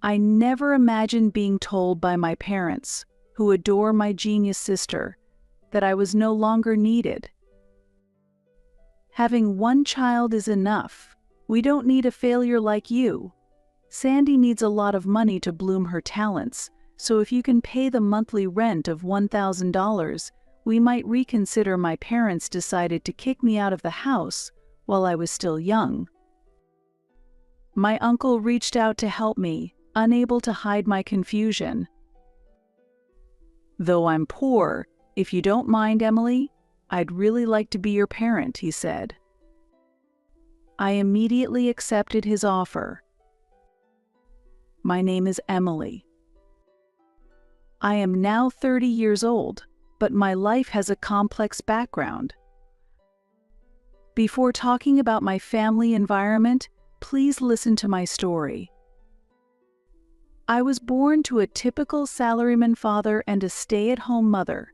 I never imagined being told by my parents, who adore my genius sister, that I was no longer needed. Having one child is enough. We don't need a failure like you. Sandy needs a lot of money to bloom her talents, so if you can pay the monthly rent of $1,000, we might reconsider. My parents decided to kick me out of the house while I was still young. My uncle reached out to help me, unable to hide my confusion. Though I'm poor, if you don't mind, Emily, I'd really like to be your parent, he said. I immediately accepted his offer. My name is Emily. I am now 30 years old, but my life has a complex background. Before talking about my family environment, please listen to my story. I was born to a typical salaryman father and a stay-at-home mother.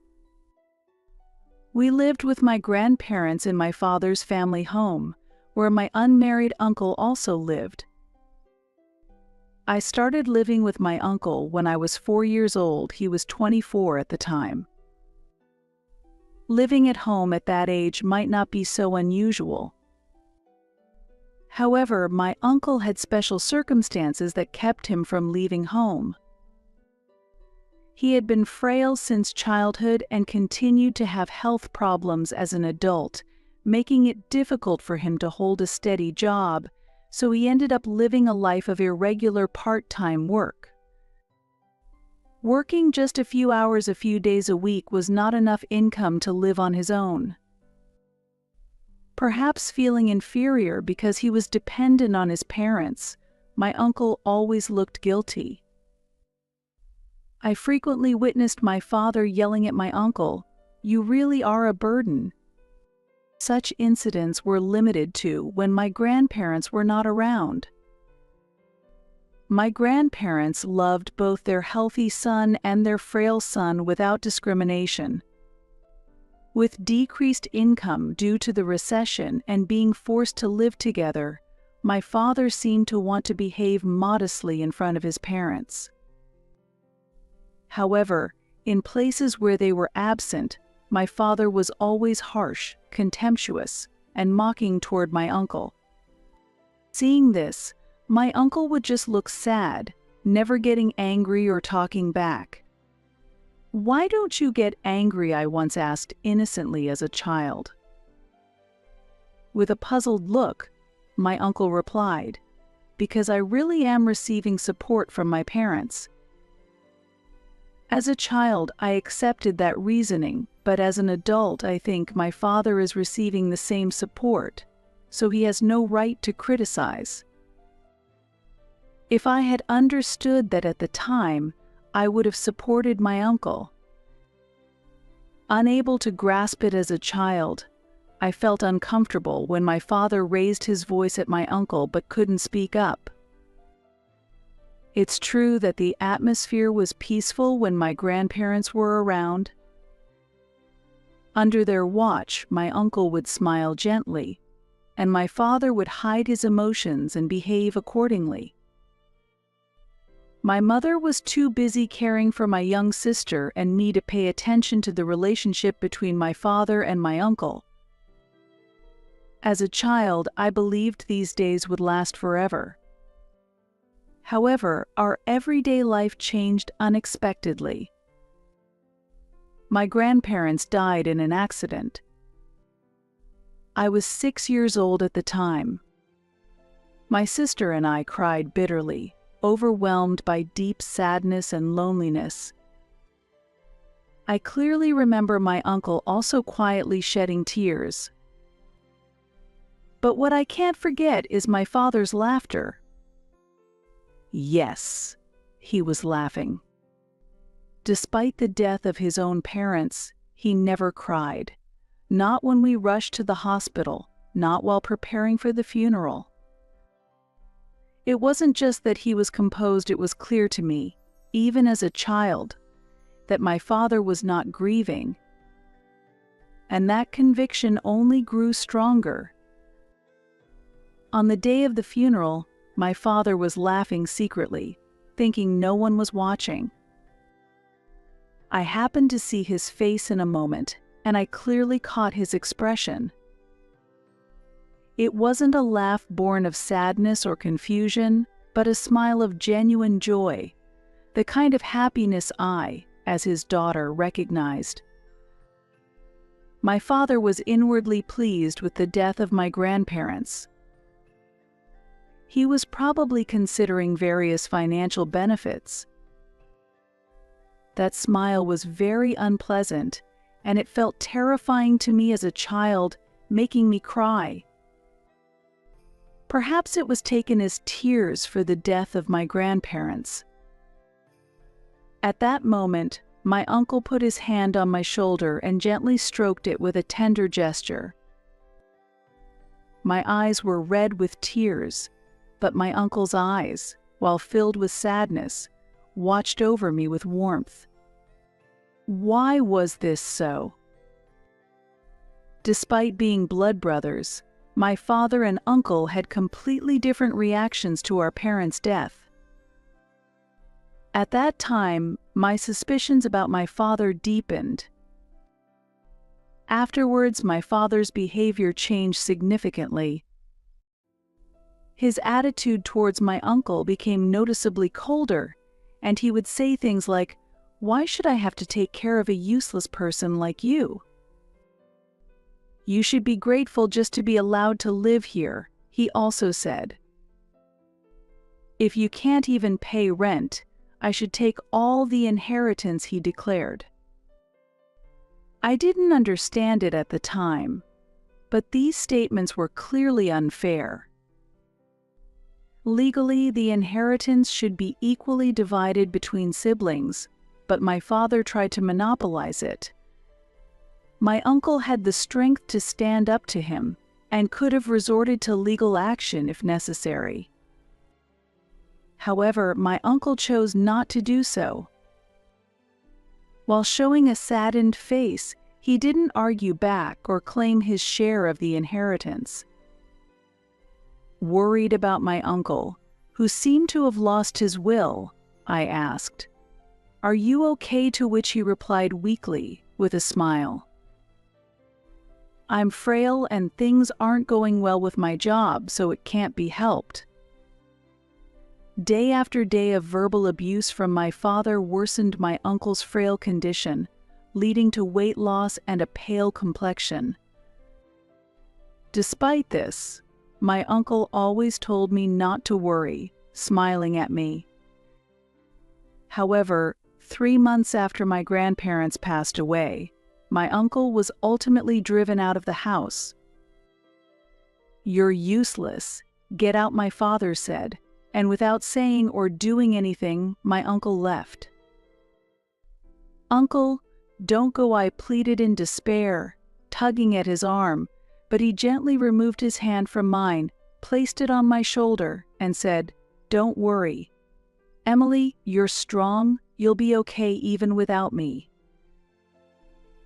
We lived with my grandparents in my father's family home, where my unmarried uncle also lived. I started living with my uncle when I was 4 years old. He was 24 at the time. Living at home at that age might not be so unusual. However, my uncle had special circumstances that kept him from leaving home. He had been frail since childhood and continued to have health problems as an adult, making it difficult for him to hold a steady job, so he ended up living a life of irregular part-time work. Working just a few hours a few days a week was not enough income to live on his own. Perhaps feeling inferior because he was dependent on his parents, my uncle always looked guilty. I frequently witnessed my father yelling at my uncle, "You really are a burden." Such incidents were limited to when my grandparents were not around. My grandparents loved both their healthy son and their frail son without discrimination. With decreased income due to the recession and being forced to live together, my father seemed to want to behave modestly in front of his parents. However, in places where they were absent, my father was always harsh, contemptuous, and mocking toward my uncle. Seeing this, my uncle would just look sad, never getting angry or talking back. "Why don't you get angry?" I once asked innocently as a child. With a puzzled look, my uncle replied, "Because I really am receiving support from my parents." As a child, I accepted that reasoning, but as an adult, I think my father is receiving the same support, so he has no right to criticize. If I had understood that at the time, I would have supported my uncle. Unable to grasp it as a child, I felt uncomfortable when my father raised his voice at my uncle but couldn't speak up. It's true that the atmosphere was peaceful when my grandparents were around. Under their watch, my uncle would smile gently, and my father would hide his emotions and behave accordingly. My mother was too busy caring for my young sister and me to pay attention to the relationship between my father and my uncle. As a child, I believed these days would last forever. However, our everyday life changed unexpectedly. My grandparents died in an accident. I was 6 years old at the time. My sister and I cried bitterly, overwhelmed by deep sadness and loneliness. I clearly remember my uncle also quietly shedding tears. But what I can't forget is my father's laughter. Yes, he was laughing. Despite the death of his own parents, he never cried. Not when we rushed to the hospital, not while preparing for the funeral. It wasn't just that he was composed, it was clear to me, even as a child, that my father was not grieving. And that conviction only grew stronger. On the day of the funeral, my father was laughing secretly, thinking no one was watching. I happened to see his face in a moment, and I clearly caught his expression. It wasn't a laugh born of sadness or confusion, but a smile of genuine joy, the kind of happiness I, as his daughter, recognized. My father was inwardly pleased with the death of my grandparents. He was probably considering various financial benefits. That smile was very unpleasant, and it felt terrifying to me as a child, making me cry. Perhaps it was taken as tears for the death of my grandparents. At that moment, my uncle put his hand on my shoulder and gently stroked it with a tender gesture. My eyes were red with tears, but my uncle's eyes, while filled with sadness, watched over me with warmth. Why was this so? Despite being blood brothers, my father and uncle had completely different reactions to our parents' death. At that time, my suspicions about my father deepened. Afterwards, my father's behavior changed significantly. His attitude towards my uncle became noticeably colder, and he would say things like, "Why should I have to take care of a useless person like you? You should be grateful just to be allowed to live here," he also said. "If you can't even pay rent, I should take all the inheritance," he declared. I didn't understand it at the time, but these statements were clearly unfair. Legally, the inheritance should be equally divided between siblings, but my father tried to monopolize it. My uncle had the strength to stand up to him and could have resorted to legal action if necessary. However, my uncle chose not to do so. While showing a saddened face, he didn't argue back or claim his share of the inheritance. Worried about my uncle, who seemed to have lost his will, I asked, "Are you okay?" To which he replied weakly, with a smile, "I'm frail and things aren't going well with my job, so it can't be helped." Day after day of verbal abuse from my father worsened my uncle's frail condition, leading to weight loss and a pale complexion. Despite this, my uncle always told me not to worry, smiling at me. However, 3 months after my grandparents passed away, my uncle was ultimately driven out of the house. "You're useless. Get out," my father said, and without saying or doing anything, my uncle left. "Uncle, don't go," I pleaded in despair, tugging at his arm, but he gently removed his hand from mine, placed it on my shoulder, and said, "Don't worry. Emily, you're strong, you'll be okay even without me."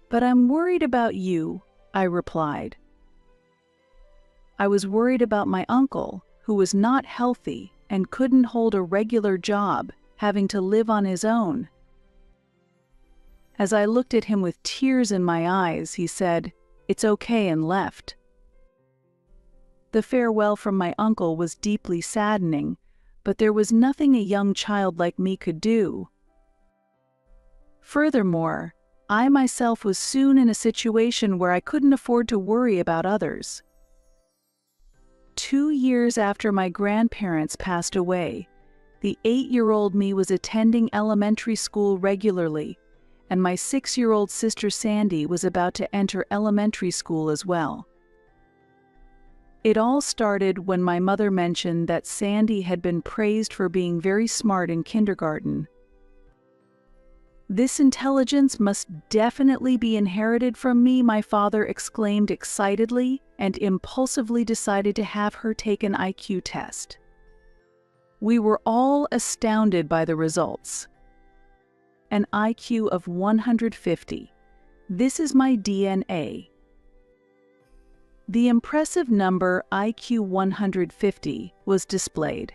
"But I'm worried about you," I replied. I was worried about my uncle, who was not healthy and couldn't hold a regular job, having to live on his own. As I looked at him with tears in my eyes, he said, "It's okay," and left. The farewell from my uncle was deeply saddening, but there was nothing a young child like me could do. Furthermore, I myself was soon in a situation where I couldn't afford to worry about others. 2 years after my grandparents passed away, the 8-year-old me was attending elementary school regularly, and my 6-year-old sister Sandy was about to enter elementary school as well. It all started when my mother mentioned that Sandy had been praised for being very smart in kindergarten. "This intelligence must definitely be inherited from me," my father exclaimed excitedly, and impulsively decided to have her take an IQ test. We were all astounded by the results. An IQ of 150. This is my DNA. The impressive number IQ 150 was displayed.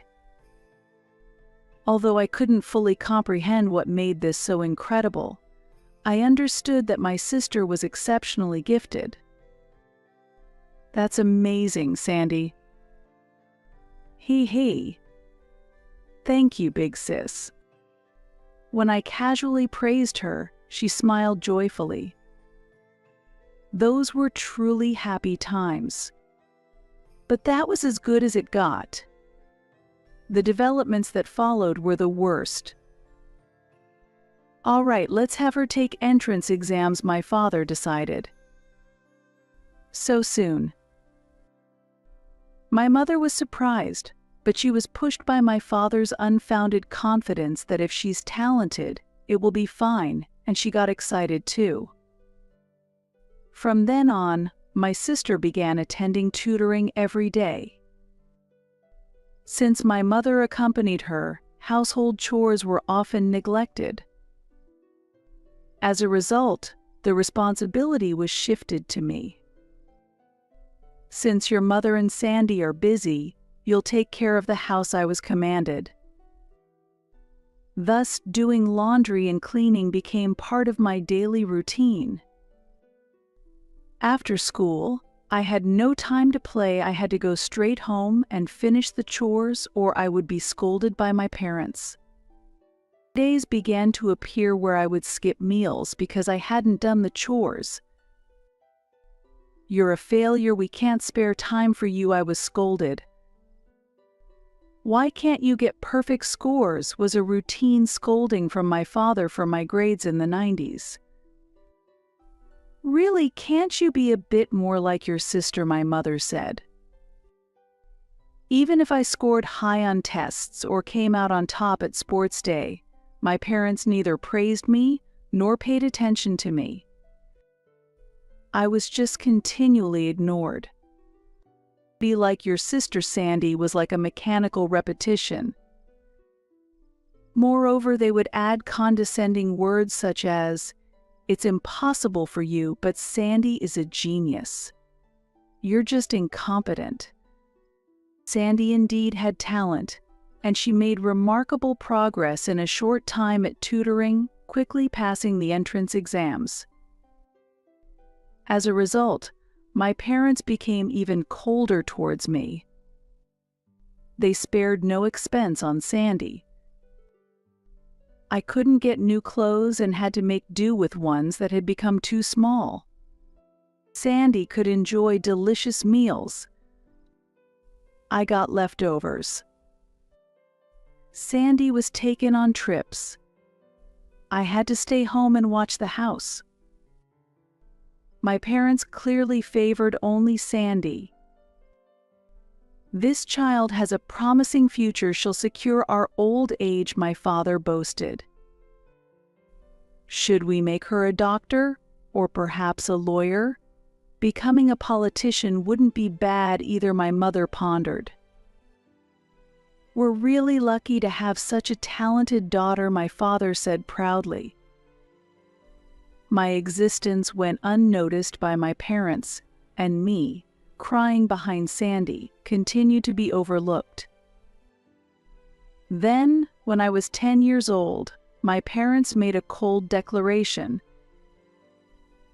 Although I couldn't fully comprehend what made this so incredible, I understood that my sister was exceptionally gifted. "That's amazing, Sandy." He. "Thank you, big sis." When I casually praised her, she smiled joyfully. Those were truly happy times. But that was as good as it got. The developments that followed were the worst. "All right, let's have her take entrance exams," my father decided. So soon. My mother was surprised, but she was pushed by my father's unfounded confidence that if she's talented, it will be fine, and she got excited too. From then on, my sister began attending tutoring every day. Since my mother accompanied her, household chores were often neglected. As a result, the responsibility was shifted to me. "Since your mother and Sandy are busy, you'll take care of the house," I was commanded. Thus, doing laundry and cleaning became part of my daily routine. After school, I had no time to play. I had to go straight home and finish the chores, or I would be scolded by my parents. Days began to appear where I would skip meals because I hadn't done the chores. "You're a failure, we can't spare time for you," I was scolded. "Why can't you get perfect scores?" was a routine scolding from my father for my grades in the 90s. "Really, can't you be a bit more like your sister?" my mother said. Even if I scored high on tests or came out on top at sports day, my parents neither praised me nor paid attention to me. I was just continually ignored. "Be like your sister, Sandy," was like a mechanical repetition. Moreover, they would add condescending words such as, "It's impossible for you, but Sandy is a genius. You're just incompetent." Sandy indeed had talent, and she made remarkable progress in a short time at tutoring, quickly passing the entrance exams. As a result, my parents became even colder towards me. They spared no expense on Sandy. I couldn't get new clothes and had to make do with ones that had become too small. Sandy could enjoy delicious meals. I got leftovers. Sandy was taken on trips. I had to stay home and watch the house. My parents clearly favored only Sandy. "This child has a promising future. She'll secure our old age," my father boasted. Should we make her a doctor, or perhaps a lawyer? Becoming a politician wouldn't be bad either, my mother pondered. "We're really lucky to have such a talented daughter," my father said proudly. My existence went unnoticed by my parents, and me, crying behind Sandy, continued to be overlooked. Then, when I was 10 years old, my parents made a cold declaration.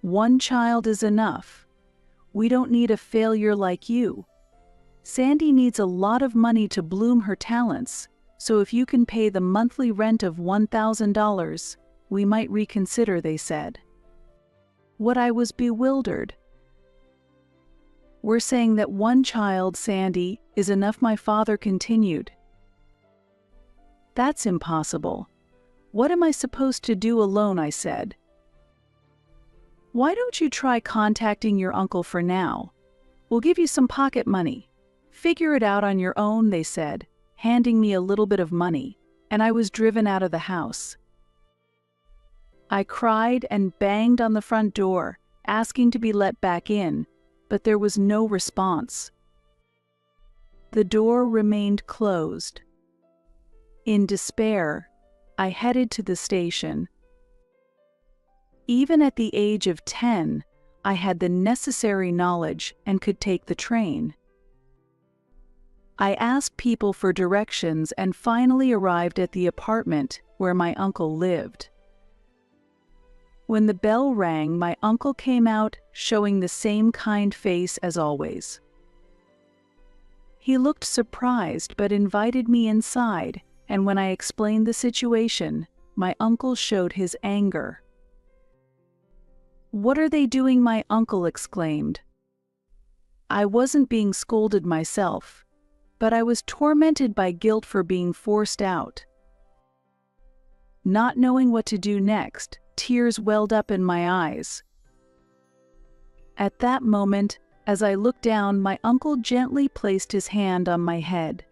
"One child is enough. We don't need a failure like you. Sandy needs a lot of money to bloom her talents, so if you can pay the monthly rent of $1,000, we might reconsider," they said. What I was bewildered. "We're saying that one child, Sandy, is enough," my father continued. "That's impossible. What am I supposed to do alone?" I said. "Why don't you try contacting your uncle for now? We'll give you some pocket money. Figure it out on your own," they said, handing me a little bit of money, and I was driven out of the house. I cried and banged on the front door, asking to be let back in, but there was no response. The door remained closed. In despair, I headed to the station. Even at the age of 10, I had the necessary knowledge and could take the train. I asked people for directions and finally arrived at the apartment where my uncle lived. When the bell rang, my uncle came out, showing the same kind face as always. He looked surprised but invited me inside, and when I explained the situation, my uncle showed his anger. "What are they doing?" my uncle exclaimed. I wasn't being scolded myself, but I was tormented by guilt for being forced out. Not knowing what to do next, tears welled up in my eyes. At that moment, as I looked down, my uncle gently placed his hand on my head.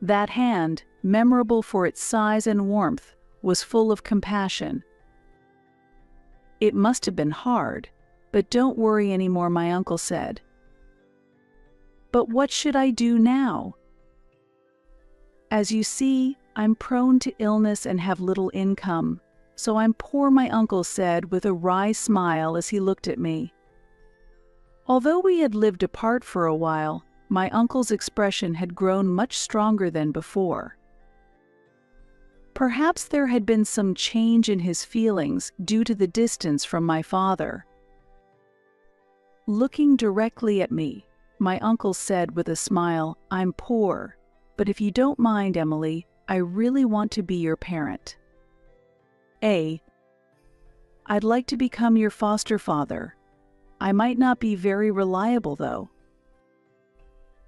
That hand, memorable for its size and warmth, was full of compassion. "It must have been hard, but don't worry anymore," my uncle said. "But what should I do now? As you see, I'm prone to illness and have little income, so I'm poor," my uncle said with a wry smile as he looked at me. Although we had lived apart for a while, my uncle's expression had grown much stronger than before. Perhaps there had been some change in his feelings due to the distance from my father. Looking directly at me, my uncle said with a smile, "I'm poor, but if you don't mind, Emily, I really want to be your parent. I'd like to become your foster father. I might not be very reliable, though."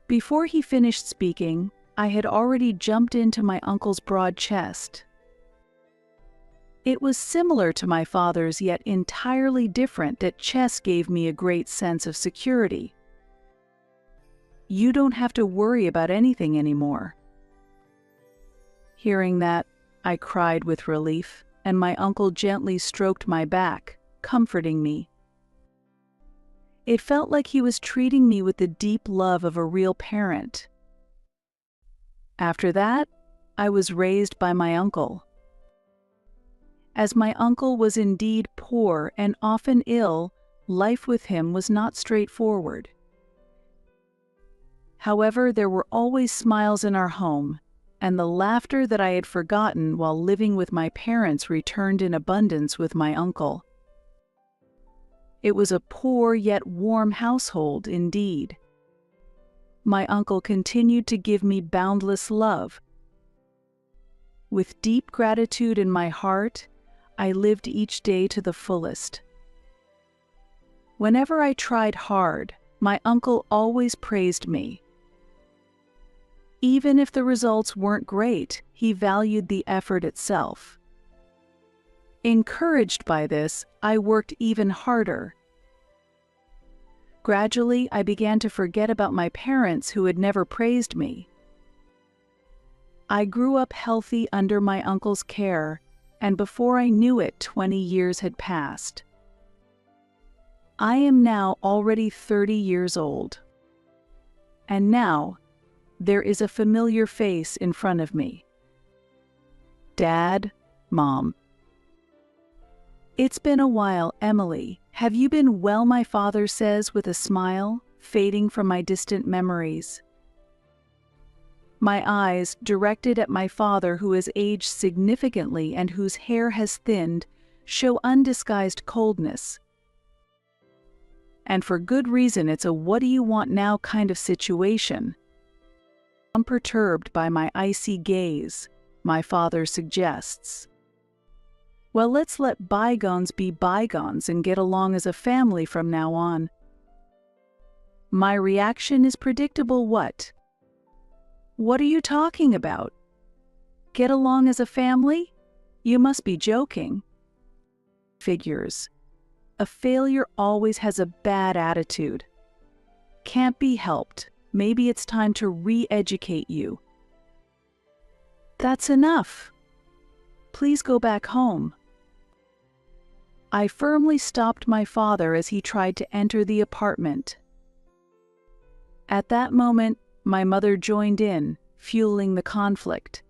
Before he finished speaking, I had already jumped into my uncle's broad chest. It was similar to my father's, yet entirely different. That chest gave me a great sense of security. "You don't have to worry about anything anymore." Hearing that, I cried with relief, and my uncle gently stroked my back, comforting me. It felt like he was treating me with the deep love of a real parent. After that, I was raised by my uncle. As my uncle was indeed poor and often ill, life with him was not straightforward. However, there were always smiles in our home, and the laughter that I had forgotten while living with my parents returned in abundance with my uncle. It was a poor yet warm household indeed. My uncle continued to give me boundless love. With deep gratitude in my heart, I lived each day to the fullest. Whenever I tried hard, my uncle always praised me. Even if the results weren't great, he valued the effort itself. Encouraged by this, I worked even harder. Gradually, I began to forget about my parents who had never praised me. I grew up healthy under my uncle's care, and before I knew it, 20 years had passed. I am now already 30 years old. And now, there is a familiar face in front of me. Dad, Mom. "It's been a while, Emily. Have you been well?" my father says with a smile, fading from my distant memories. My eyes, directed at my father, who has aged significantly and whose hair has thinned, show undisguised coldness. And for good reason. It's a "what do you want now" kind of situation. Unperturbed by my icy gaze, my father suggests, "Well, let's let bygones be bygones and get along as a family from now on." My reaction is predictable. What are you talking about? Get along as a family? You must be joking. Figures. A failure always has a bad attitude. Can't be helped. Maybe it's time to re-educate you. That's enough. Please go back home. I firmly stopped my father as he tried to enter the apartment. At that moment, my mother joined in, fueling the conflict.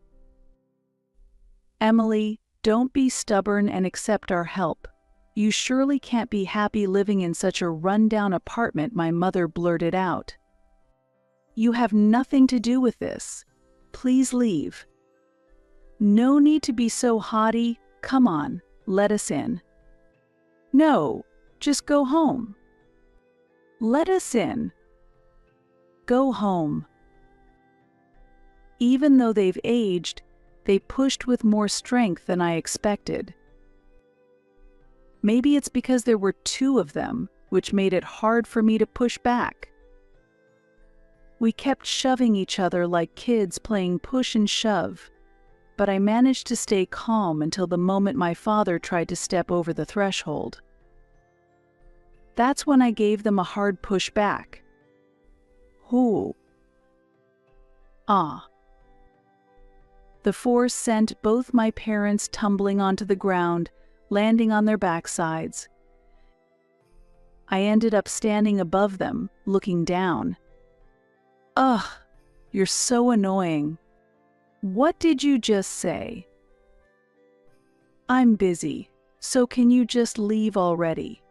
"Emily, don't be stubborn and accept our help. You surely can't be happy living in such a run-down apartment," my mother blurted out. You have nothing to do with this. Please leave. No need to be so haughty. Come on, let us in. No, just go home. Let us in. Go home. Even though they've aged, they pushed with more strength than I expected. Maybe it's because there were two of them, which made it hard for me to push back. We kept shoving each other like kids playing push and shove, but I managed to stay calm until the moment my father tried to step over the threshold. That's when I gave them a hard push back. Who? Ah. The force sent both my parents tumbling onto the ground, landing on their backsides. I ended up standing above them, looking down. Ugh, you're so annoying. What did you just say? I'm busy, so can you just leave already?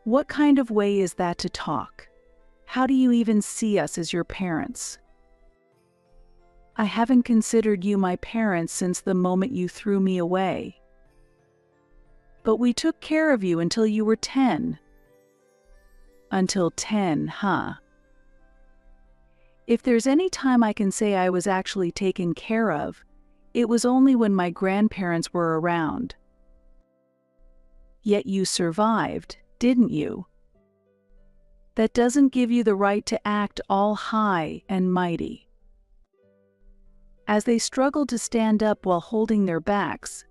What kind of way is that to talk? How do you even see us as your parents? I haven't considered you my parents since the moment you threw me away. But we took care of you until you were 10. Until 10, huh? If there's any time I can say I was actually taken care of, it was only when my grandparents were around. Yet you survived, didn't you? That doesn't give you the right to act all high and mighty. As they struggled to stand up while holding their backs,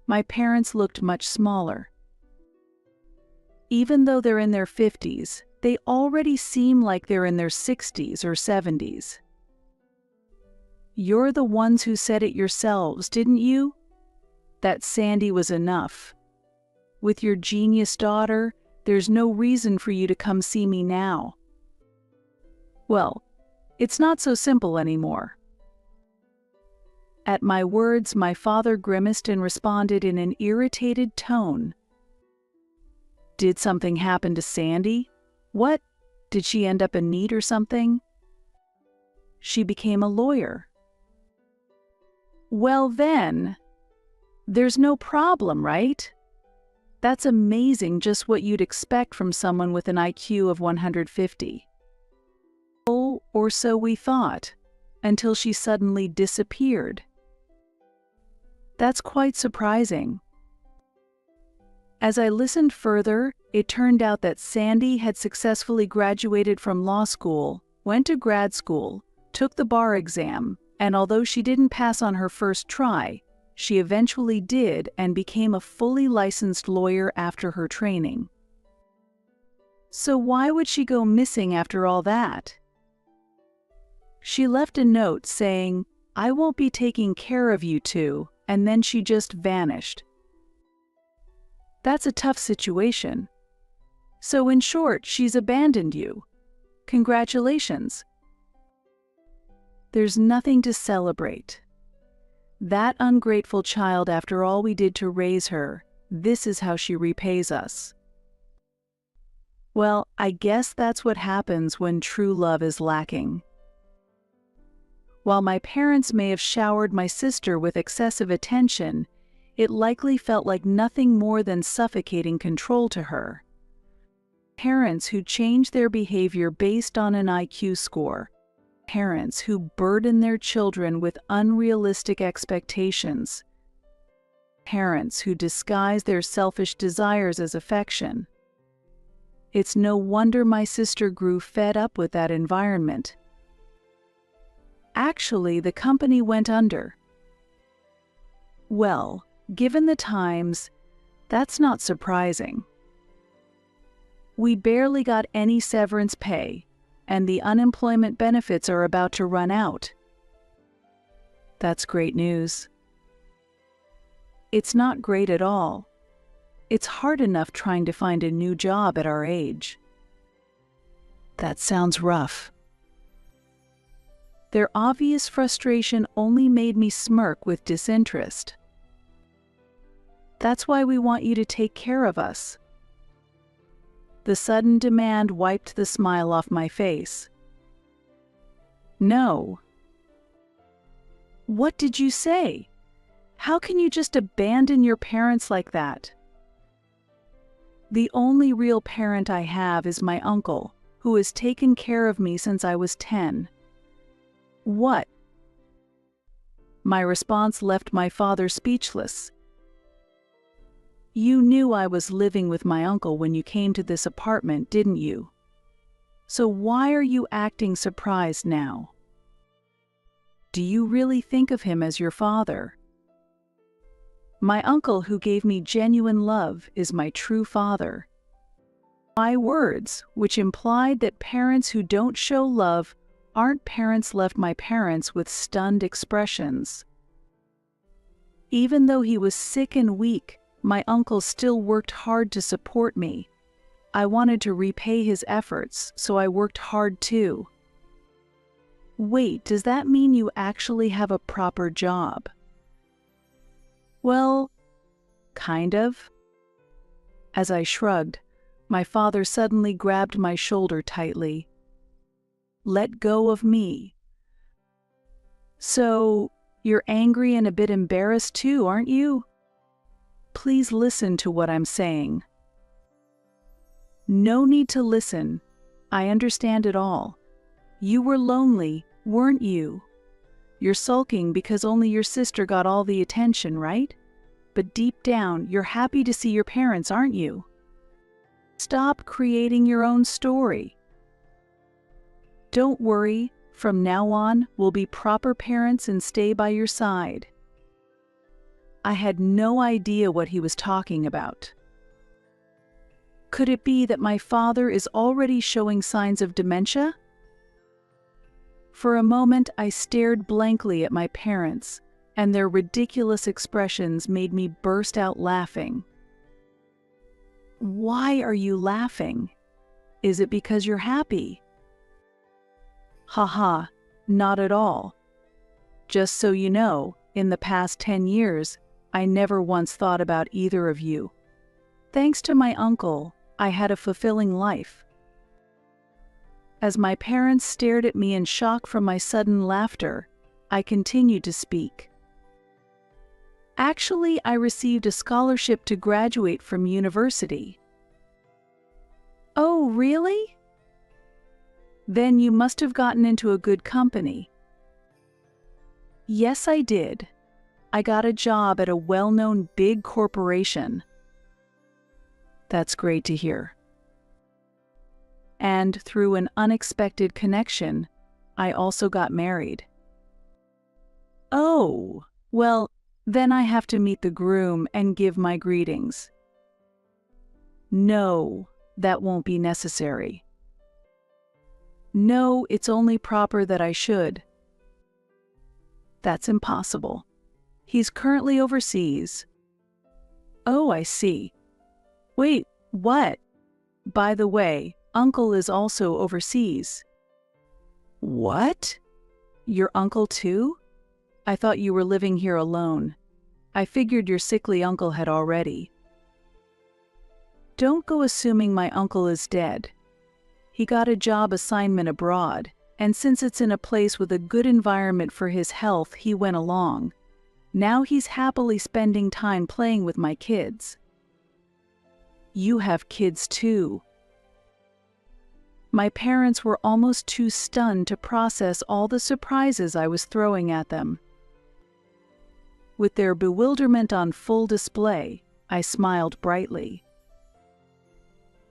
my parents looked much smaller. Even though they're in their 50s, they already seem like they're in their 60s or 70s. You're the ones who said it yourselves, didn't you? That Sandy was enough. With your genius daughter, there's no reason for you to come see me now. Well, it's not so simple anymore. At my words, my father grimaced and responded in an irritated tone. Did something happen to Sandy? What? Did she end up in need or something? She became a lawyer. Well then, there's no problem, right? That's amazing, just what you'd expect from someone with an IQ of 150. Oh, or so we thought, until she suddenly disappeared. That's quite surprising. As I listened further, it turned out that Sandy had successfully graduated from law school, went to grad school, took the bar exam, and although she didn't pass on her first try, she eventually did and became a fully licensed lawyer after her training. So why would she go missing after all that? She left a note saying, "I won't be taking care of you two," and then she just vanished. That's a tough situation. So in short, she's abandoned you. Congratulations. There's nothing to celebrate. That ungrateful child, after all we did to raise her, this is how she repays us. Well, I guess that's what happens when true love is lacking. While my parents may have showered my sister with excessive attention, it likely felt like nothing more than suffocating control to her. Parents who change their behavior based on an IQ score. Parents who burden their children with unrealistic expectations. Parents who disguise their selfish desires as affection. It's no wonder my sister grew fed up with that environment. Actually, the company went under. Well, given the times, that's not surprising. We barely got any severance pay, and the unemployment benefits are about to run out. That's great news. It's not great at all. It's hard enough trying to find a new job at our age. That sounds rough. Their obvious frustration only made me smirk with disinterest. That's why we want you to take care of us. The sudden demand wiped the smile off my face. No. What did you say? How can you just abandon your parents like that? The only real parent I have is my uncle, who has taken care of me since I was 10. What? My response left my father speechless. You knew I was living with my uncle when you came to this apartment, didn't you? So why are you acting surprised now? Do you really think of him as your father? My uncle, who gave me genuine love, is my true father. My words, which implied that parents who don't show love aren't parents, left my parents with stunned expressions. Even though he was sick and weak, my uncle still worked hard to support me. I wanted to repay his efforts, so I worked hard too. Wait, does that mean you actually have a proper job? Well, kind of. As I shrugged, my father suddenly grabbed my shoulder tightly. Let go of me. So, you're angry and a bit embarrassed too, aren't you? Please listen to what I'm saying. No need to listen. I understand it all. You were lonely, weren't you? You're sulking because only your sister got all the attention, right? But deep down, you're happy to see your parents, aren't you? Stop creating your own story. Don't worry, from now on, we'll be proper parents and stay by your side. I had no idea what he was talking about. Could it be that my father is already showing signs of dementia? For a moment, I stared blankly at my parents, and their ridiculous expressions made me burst out laughing. Why are you laughing? Is it because you're happy? Haha, not at all. Just so you know, in the past 10 years, I never once thought about either of you. Thanks to my uncle, I had a fulfilling life. As my parents stared at me in shock from my sudden laughter, I continued to speak. Actually, I received a scholarship to graduate from university. Oh, really? Then you must have gotten into a good company. Yes, I did. I got a job at a well-known big corporation. That's great to hear. And through an unexpected connection, I also got married. Oh, well, then I have to meet the groom and give my greetings. No, that won't be necessary. No, it's only proper that I should. That's impossible. He's currently overseas. Oh, I see. Wait, what? By the way, Uncle is also overseas. What? Your uncle too? I thought you were living here alone. I figured your sickly uncle had already. Don't go assuming my uncle is dead. He got a job assignment abroad, and since it's in a place with a good environment for his health, he went along. Now he's happily spending time playing with my kids. You have kids too. My parents were almost too stunned to process all the surprises I was throwing at them. With their bewilderment on full display, I smiled brightly.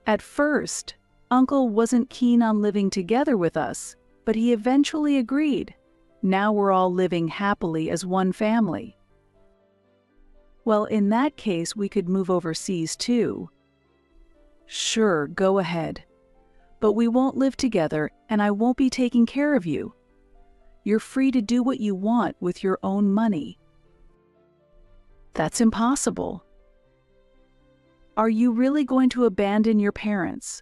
At first, Uncle wasn't keen on living together with us, but he eventually agreed. Now we're all living happily as one family. Well, in that case, we could move overseas too. Sure, go ahead. But we won't live together, and I won't be taking care of you. You're free to do what you want with your own money. That's impossible. Are you really going to abandon your parents?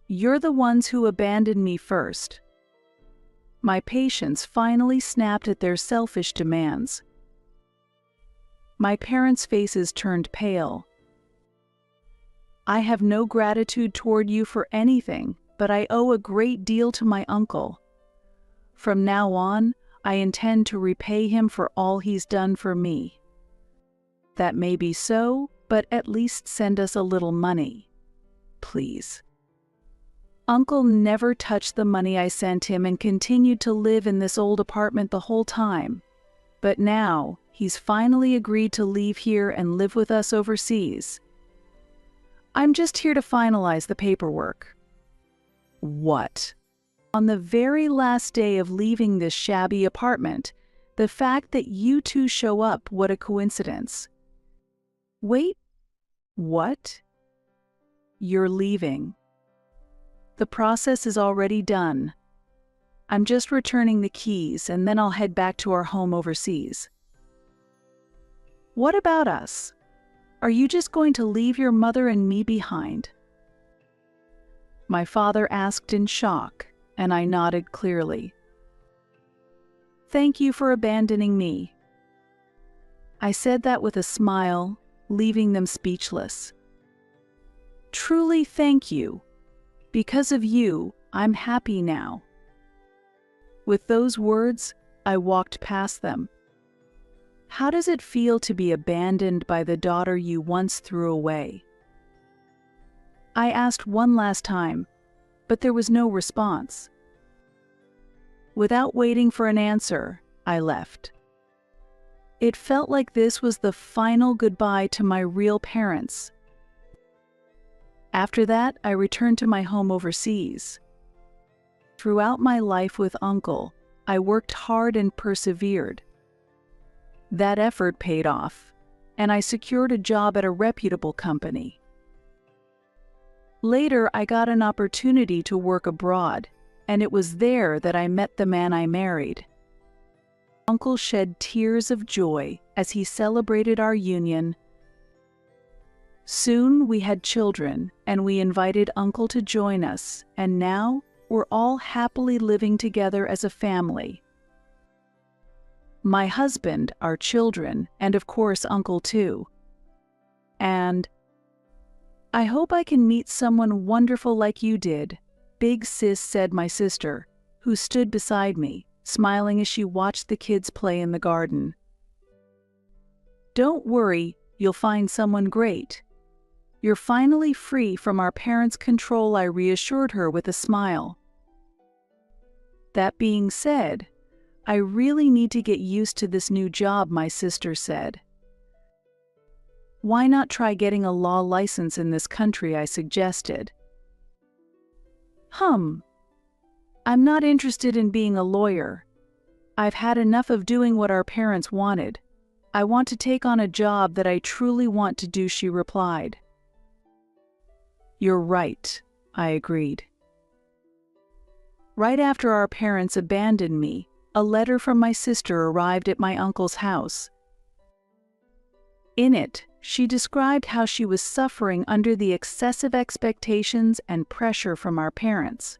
You're the ones who abandoned me first. My patience finally snapped at their selfish demands. My parents' faces turned pale. I have no gratitude toward you for anything, but I owe a great deal to my uncle. From now on, I intend to repay him for all he's done for me. That may be so, but at least send us a little money, please." Uncle never touched the money I sent him and continued to live in this old apartment the whole time. But now, he's finally agreed to leave here and live with us overseas. I'm just here to finalize the paperwork. What? On the very last day of leaving this shabby apartment, the fact that you two show up, what a coincidence. Wait, what? You're leaving. The process is already done. I'm just returning the keys and then I'll head back to our home overseas. What about us? Are you just going to leave your mother and me behind? My father asked in shock, and I nodded clearly. Thank you for abandoning me. I said that with a smile, leaving them speechless. Truly thank you. Because of you, I'm happy now. With those words, I walked past them. How does it feel to be abandoned by the daughter you once threw away? I asked one last time, but there was no response. Without waiting for an answer, I left. It felt like this was the final goodbye to my real parents. After that, I returned to my home overseas. Throughout my life with Uncle, I worked hard and persevered. That effort paid off, and I secured a job at a reputable company. Later, I got an opportunity to work abroad, and it was there that I met the man I married. Uncle shed tears of joy as he celebrated our union. Soon we had children, and we invited Uncle to join us, and now we're all happily living together as a family. My husband, our children, and of course Uncle too. And I hope I can meet someone wonderful like you did, Big Sis, said my sister, who stood beside me, smiling as she watched the kids play in the garden. Don't worry, you'll find someone great. You're finally free from our parents' control, I reassured her with a smile. That being said, I really need to get used to this new job, my sister said. Why not try getting a law license in this country, I suggested. I'm not interested in being a lawyer. I've had enough of doing what our parents wanted. I want to take on a job that I truly want to do, she replied. You're right, I agreed. Right after our parents abandoned me, a letter from my sister arrived at my uncle's house. In it, she described how she was suffering under the excessive expectations and pressure from our parents.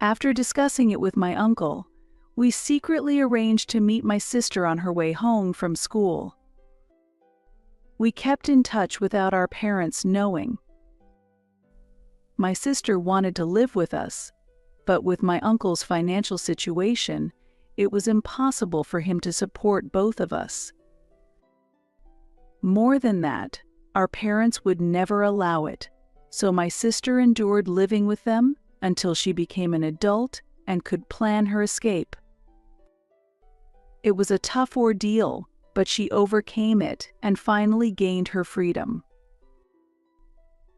After discussing it with my uncle, we secretly arranged to meet my sister on her way home from school. We kept in touch without our parents knowing. My sister wanted to live with us, but with my uncle's financial situation, it was impossible for him to support both of us. More than that, our parents would never allow it, so my sister endured living with them until she became an adult and could plan her escape. It was a tough ordeal, but she overcame it and finally gained her freedom.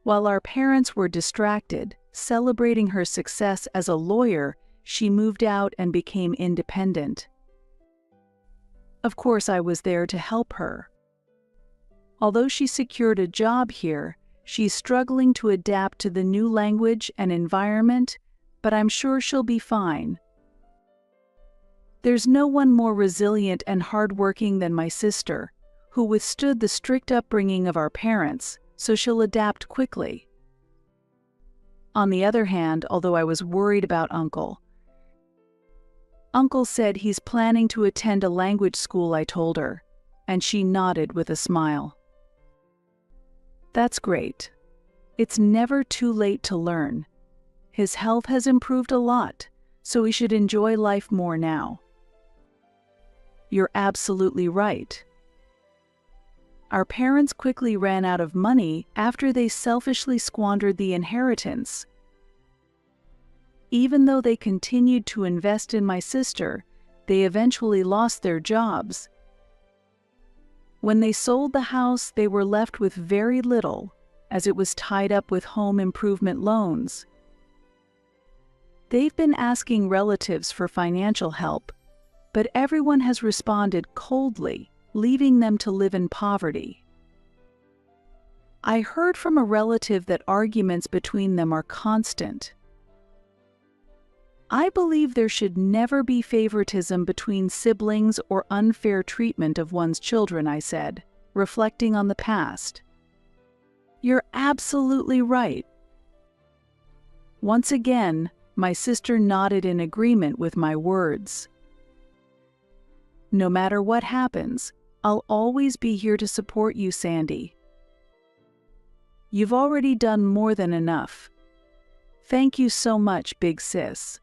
While our parents were distracted, celebrating her success as a lawyer, she moved out and became independent. Of course, I was there to help her. Although she secured a job here, she's struggling to adapt to the new language and environment, but I'm sure she'll be fine. There's no one more resilient and hardworking than my sister, who withstood the strict upbringing of our parents, so she'll adapt quickly. On the other hand, although I was worried about Uncle said he's planning to attend a language school, I told her, and she nodded with a smile. That's great. It's never too late to learn. His health has improved a lot, so we should enjoy life more now." "You're absolutely right." Our parents quickly ran out of money after they selfishly squandered the inheritance. Even though they continued to invest in my sister, they eventually lost their jobs. When they sold the house, they were left with very little, as it was tied up with home improvement loans. They've been asking relatives for financial help, but everyone has responded coldly, leaving them to live in poverty. I heard from a relative that arguments between them are constant. "I believe there should never be favoritism between siblings or unfair treatment of one's children," I said, reflecting on the past. "You're absolutely right." Once again, my sister nodded in agreement with my words. "No matter what happens, I'll always be here to support you, Sandy. You've already done more than enough. Thank you so much, big sis."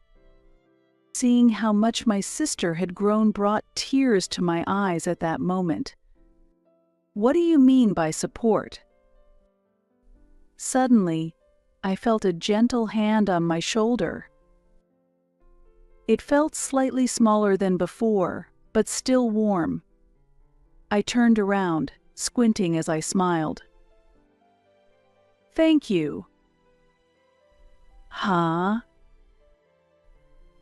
Seeing how much my sister had grown brought tears to my eyes at that moment. "What do you mean by support?" Suddenly, I felt a gentle hand on my shoulder. It felt slightly smaller than before, but still warm. I turned around, squinting as I smiled. "Thank you." "Huh?"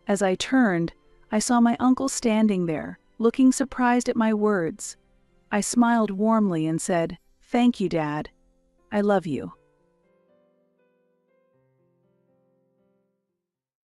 As I turned, I saw my uncle standing there, looking surprised at my words. I smiled warmly and said, "Thank you, Dad. I love you."